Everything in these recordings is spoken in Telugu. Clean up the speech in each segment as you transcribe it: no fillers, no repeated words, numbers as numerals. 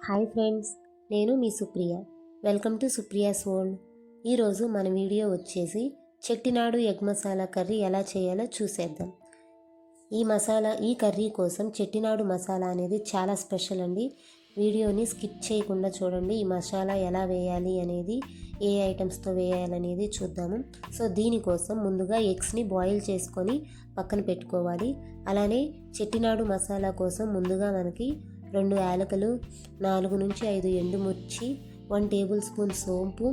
హాయ్ ఫ్రెండ్స్, నేను మీ Supriya. Welcome to Supriya's world. ఈరోజు మన వీడియో వచ్చేసి చెట్టినాడు ఎగ్ మసాలా కర్రీ ఎలా చేయాలో చూసేద్దాం. ఈ కర్రీ కోసం చెట్టినాడు మసాలా అనేది చాలా స్పెషల్ అండి. వీడియోని స్కిప్ చేయకుండా చూడండి. ఈ మసాలా ఎలా వేయాలి అనేది, ఏ ఐటమ్స్తో వేయాలనేది చూద్దాము. సో దీనికోసం ముందుగా ఎగ్స్ని బాయిల్ చేసుకొని పక్కన పెట్టుకోవాలి. అలానే చెట్టినాడు మసాలా కోసం ముందుగా మనకి 2 యాలకులు, 4 నుంచి 5 ఎండుమిర్చి, 1 టేబుల్ స్పూన్ సోంపు,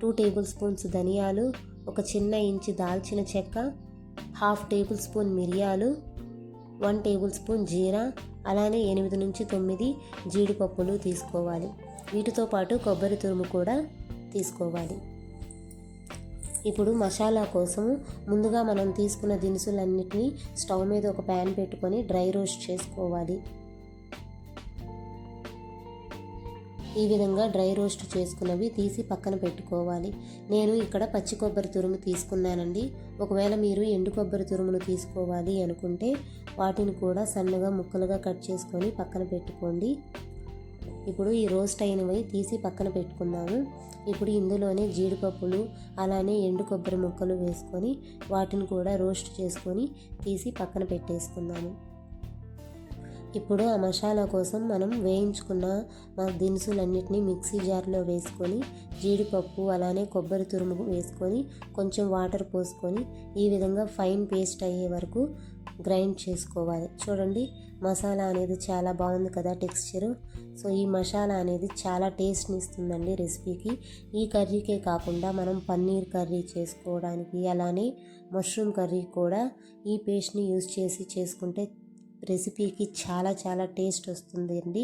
2 టేబుల్ స్పూన్స్ ధనియాలు, ఒక చిన్న ఇంచు దాల్చిన చెక్క, 1/2 టేబుల్ స్పూన్ మిరియాలు, 1 టేబుల్ స్పూన్ జీరా, అలానే 8 నుంచి 9 జీడిపప్పులు తీసుకోవాలి. వీటితో పాటు కొబ్బరి తురుము కూడా తీసుకోవాలి. ఇప్పుడు మసాలా కోసము ముందుగా మనం తీసుకున్న దినుసులన్నిటినీ స్టవ్ మీద ఒక ప్యాన్ పెట్టుకొని డ్రై రోస్ట్ చేసుకోవాలి. ఈ విధంగా డ్రై రోస్ట్ చేసుకున్నవి తీసి పక్కన పెట్టుకోవాలి. నేను ఇక్కడ పచ్చి కొబ్బరి తురుము తీసుకున్నానండి. ఒకవేళ మీరు ఎండు కొబ్బరి తురుమును తీసుకోవాలి అనుకుంటే వాటిని కూడా సన్నగా ముక్కలుగా కట్ చేసుకొని పక్కన పెట్టుకోండి. ఇప్పుడు ఈ రోస్ట్ అయినవి తీసి పక్కన పెట్టుకున్నాము. ఇప్పుడు ఇందులోనే జీడిపప్పులు అలానే ఎండు కొబ్బరి ముక్కలు వేసుకొని వాటిని కూడా రోస్ట్ చేసుకొని తీసి పక్కన పెట్టేసుకుందాము. ఇప్పుడు ఆ మసాలా కోసం మనం వేయించుకున్న దినుసులన్నిటినీ మిక్సీ జార్లో వేసుకొని జీడిపప్పు అలానే కొబ్బరి తురుము వేసుకొని కొంచెం వాటర్ పోసుకొని ఈ విధంగా ఫైన్ పేస్ట్ అయ్యే వరకు గ్రైండ్ చేసుకోవాలి. చూడండి, మసాలా అనేది చాలా బాగుంది కదా టెక్స్చరు. సో ఈ మసాలా అనేది చాలా టేస్ట్ని ఇస్తుందండి రెసిపీకి. ఈ కర్రీకే కాకుండా మనం పన్నీర్ కర్రీ చేసుకోవడానికి అలానే మష్రూమ్ కర్రీ కూడా ఈ పేస్ట్ని యూజ్ చేసి చేసుకుంటే రెసిపీకి చాలా టేస్ట్ వస్తుంది అండి.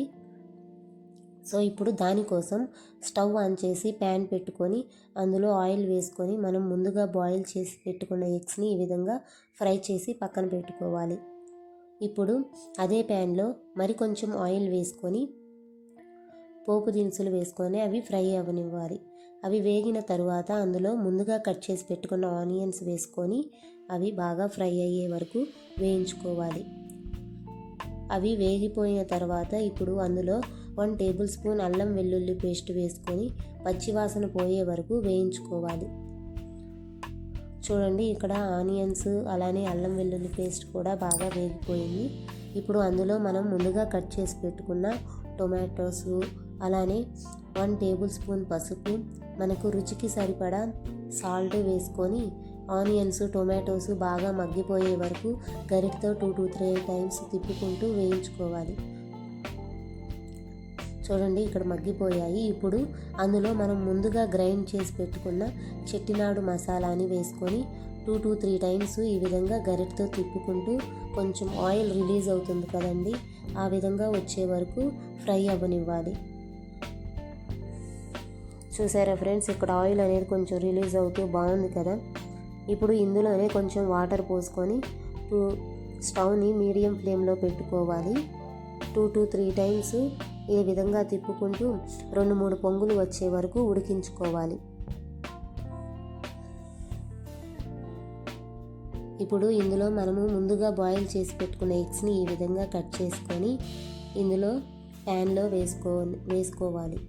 సో ఇప్పుడు దానికోసం స్టవ్ ఆన్ చేసి ప్యాన్ పెట్టుకొని అందులో ఆయిల్ వేసుకొని మనం ముందుగా బాయిల్ చేసి పెట్టుకున్న ఎగ్స్ని ఈ విధంగా ఫ్రై చేసి పక్కన పెట్టుకోవాలి. ఇప్పుడు అదే ప్యాన్లో కొంచెం ఆయిల్ వేసుకొని పోపు దినుసులు వేసుకొని అవి ఫ్రై అవ్వనివ్వాలి. అవి వేగిన తరువాత అందులో ముందుగా కట్ చేసి పెట్టుకున్న ఆనియన్స్ వేసుకొని అవి బాగా ఫ్రై అయ్యే వరకు వేయించుకోవాలి. అవి వేగిపోయిన తర్వాత ఇప్పుడు అందులో 1 టేబుల్ స్పూన్ అల్లం వెల్లుల్లి పేస్ట్ వేసుకొని పచ్చివాసన పోయే వరకు వేయించుకోవాలి. చూడండి, ఇక్కడ ఆనియన్స్ అలానే అల్లం వెల్లుల్లి పేస్ట్ కూడా బాగా వేగిపోయింది. ఇప్పుడు అందులో మనం ముందుగా కట్ చేసి పెట్టుకున్న టొమాటోస్ అలానే 1 టేబుల్ స్పూన్ పసుపు, మనకు రుచికి సరిపడా సాల్ట్ వేసుకొని ఆనియన్స్ టొమాటోస్ బాగా మగ్గిపోయే వరకు గరిటతో 2 to 3 టైమ్స్ తిప్పుకుంటూ వేయించుకోవాలి. చూడండి, ఇక్కడ మగ్గిపోయాయి. ఇప్పుడు అందులో మనం ముందుగా గ్రైండ్ చేసి పెట్టుకున్న చెట్టినాడు మసాలాని వేసుకొని 2 to 3 టైమ్స్ ఈ విధంగా గరిటతో తిప్పుకుంటూ కొంచెం ఆయిల్ రిలీజ్ అవుతుంది కదండి, ఆ విధంగా వచ్చే వరకు ఫ్రై అవ్వనివ్వాలి. చూసారా ఫ్రెండ్స్, ఇక్కడ ఆయిల్ అనేది కొంచెం రిలీజ్ అవుతూ బాగుంది కదా. ఇప్పుడు ఇందులోనే కొంచెం వాటర్ పోసుకొని స్టవ్ని మీడియం ఫ్లేమ్లో పెట్టుకోవాలి. 2 to 3 టైమ్స్ ఈ విధంగా తిప్పుకుంటూ 2-3 పొంగులు వచ్చే వరకు ఉడికించుకోవాలి. ఇప్పుడు ఇందులో మనము ముందుగా బాయిల్ చేసి పెట్టుకున్న ఎగ్స్ని ఈ విధంగా కట్ చేసుకొని ఇందులో ప్యాన్లో వేసుకోవాలి.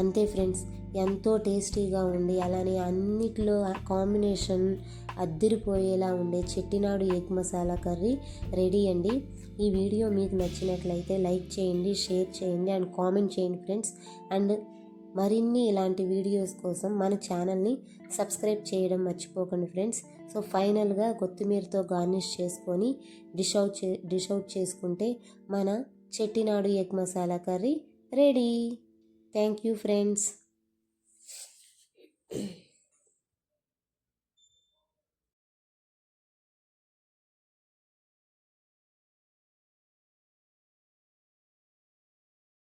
అంతే ఫ్రెండ్స్, ఎంతో టేస్టీగా ఉండి అలానే అన్నిటిలో కాంబినేషన్ అద్దిరిపోయేలా ఉండే Chettinad egg masala curry ready అండి. ఈ వీడియో మీకు నచ్చినట్లయితే లైక్ చేయండి, షేర్ చేయండి అండ్ కామెంట్ చేయండి ఫ్రెండ్స్. అండ్ మరిన్ని ఇలాంటి వీడియోస్ కోసం మన ఛానల్ని సబ్స్క్రైబ్ చేయడం మర్చిపోకండి ఫ్రెండ్స్. సో ఫైనల్గా కొత్తిమీరతో గార్నిష్ చేసుకొని డిష్ అవుట్ చేసుకుంటే మన Chettinad egg masala curry ready. Thank you friends.